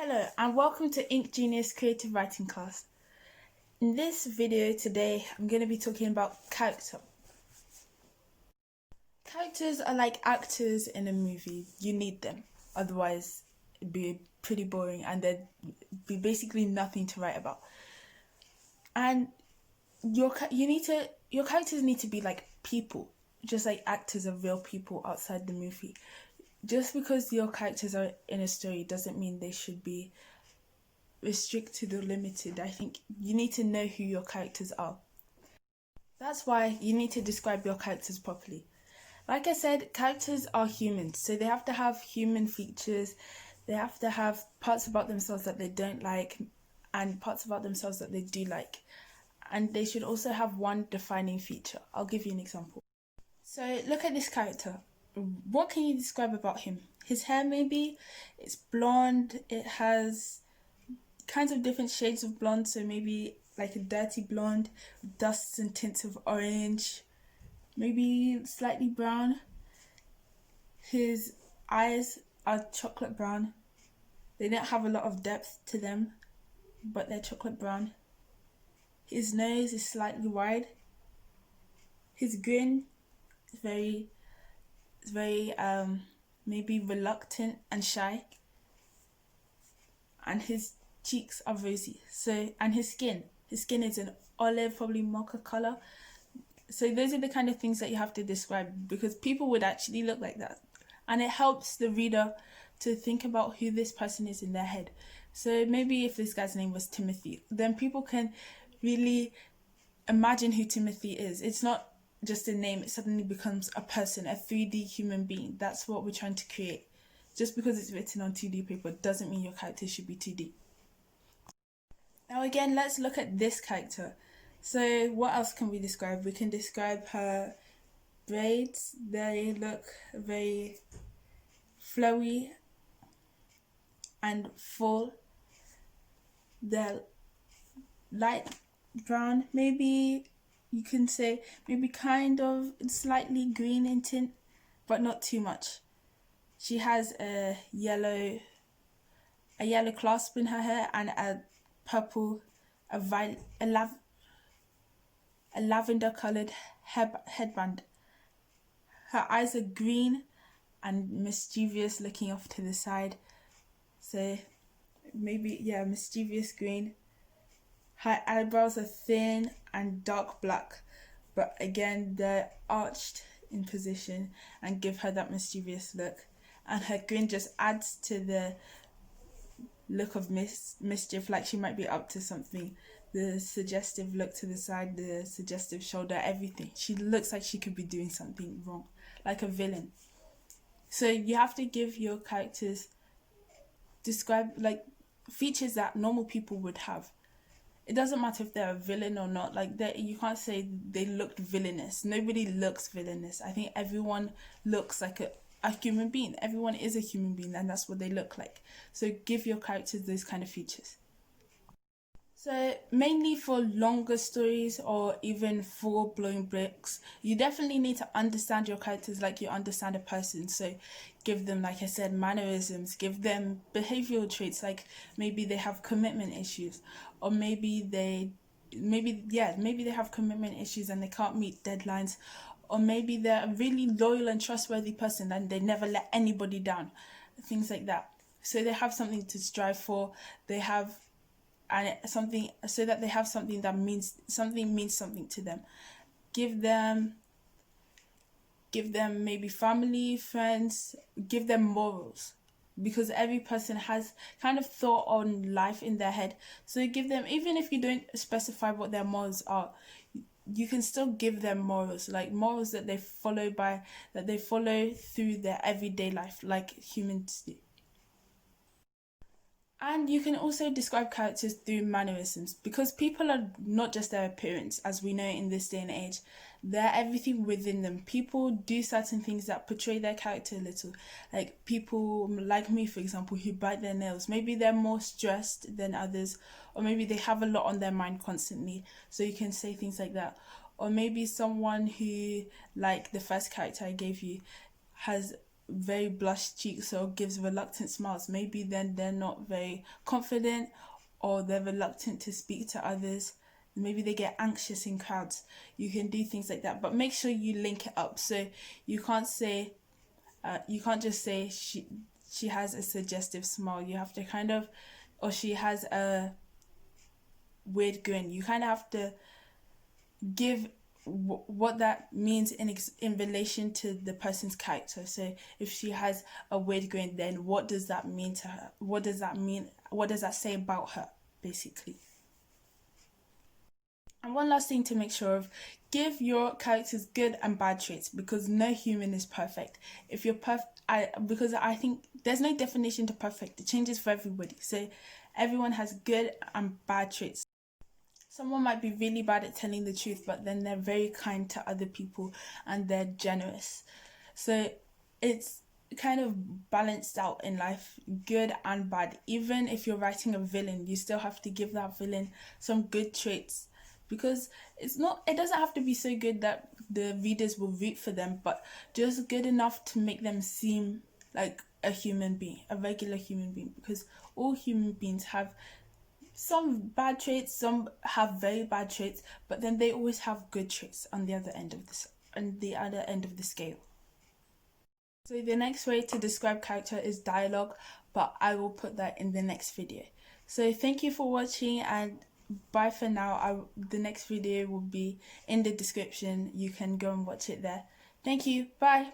Hello and welcome to InkGenius creative writing class. In this video today, I'm going to be talking about character. Characters are like actors in a movie. You need them, otherwise it'd be pretty boring and there'd be basically nothing to write about. And your characters need to be like people, just like actors are real people outside the movie. Just because your characters are in a story doesn't mean they should be restricted or limited. I think you need to know who your characters are. That's why you need to describe your characters properly. Like I said, characters are humans, so they have to have human features. They have to have parts about themselves that they don't like and parts about themselves that they do like. And they should also have one defining feature. I'll give you an example. So look at this character. What can you describe about him? His hair, maybe it's blonde. It has kinds of different shades of blonde, so maybe like a dirty blonde, dusts and tints of orange, maybe slightly brown. His eyes are chocolate brown. They don't have a lot of depth to them, but they're chocolate brown. His nose is slightly wide. His grin is very maybe reluctant and shy. And his cheeks are rosy. And his skin is an olive, probably mocha color. So those are the kind of things that you have to describe, because people would actually look like that. And it helps the reader to think about who this person is in their head. So maybe if this guy's name was Timothy, then people can really imagine who Timothy is. It's not just a name, it suddenly becomes a person, a 3D human being. That's what we're trying to create. Just because it's written on 2D paper doesn't mean your character should be 2D. Now again, let's look at this character. So what else can we describe? We can describe her braids. They look very flowy and full. They're light brown, maybe you can say maybe kind of slightly green in tint, but not too much. She has a yellow clasp in her hair and a purple, a lavender coloured headband. Her eyes are green and mischievous, looking off to the side. So maybe, mischievous green. Her eyebrows are thin and dark black, but again, they're arched in position and give her that mischievous look. And her grin just adds to the look of mischief, like she might be up to something. The suggestive look to the side, the suggestive shoulder, everything. She looks like she could be doing something wrong, like a villain. So you have to give your characters, describe like features that normal people would have. It doesn't matter if they're a villain or not. Like, you can't say they looked villainous. Nobody looks villainous. I think everyone looks like a human being. Everyone is a human being, and that's what they look like. So give your characters those kind of features. So mainly for longer stories or even full-blown books, you definitely need to understand your characters like you understand a person. So give them, like I said, mannerisms, give them behavioral traits, like maybe they have commitment issues, or maybe they have commitment issues and they can't meet deadlines, or maybe they're a really loyal and trustworthy person and they never let anybody down, things like that. So they have something to strive for. They have something that means something to them. Give them maybe family, friends. Give them morals, because every person has kind of thought on life in their head. So give them, even if you don't specify what their morals are, you can still give them morals, like morals that they follow through their everyday life, like humans do. And you can also describe characters through mannerisms, because people are not just their appearance, as we know in this day and age. They're everything within them. People do certain things that portray their character a little. Like people like me, for example, who bite their nails. Maybe they're more stressed than others, or maybe they have a lot on their mind constantly. So you can say things like that. Or maybe someone who, like the first character I gave you, has very blushed cheeks or gives reluctant smiles, maybe then they're not very confident, or they're reluctant to speak to others. Maybe they get anxious in crowds. You can do things like that, but make sure you link it up. So you can't say, you can't just say she has a suggestive smile. You have to kind of, or she has a weird grin. You kind of have to give what that means in relation to the person's character. So if she has a weird grin, then what does that mean to her? What does that mean? What does that say about her, basically? And one last thing to make sure of, give your characters good and bad traits, because no human is perfect. If you're perfect, because I think there's no definition to perfect. It changes for everybody. So everyone has good and bad traits. Someone might be really bad at telling the truth, but then they're very kind to other people and they're generous. So it's kind of balanced out in life, good and bad. Even if you're writing a villain, you still have to give that villain some good traits, because it doesn't have to be so good that the readers will root for them, but just good enough to make them seem like a human being, a regular human being, because all human beings have some bad traits, some have very bad traits, but then they always have good traits on the other end of the scale. So the next way to describe character is dialogue, but I will put that in the next video. So thank you for watching, and bye for now. The next video will be in the description. You can go and watch it there. Thank you. Bye.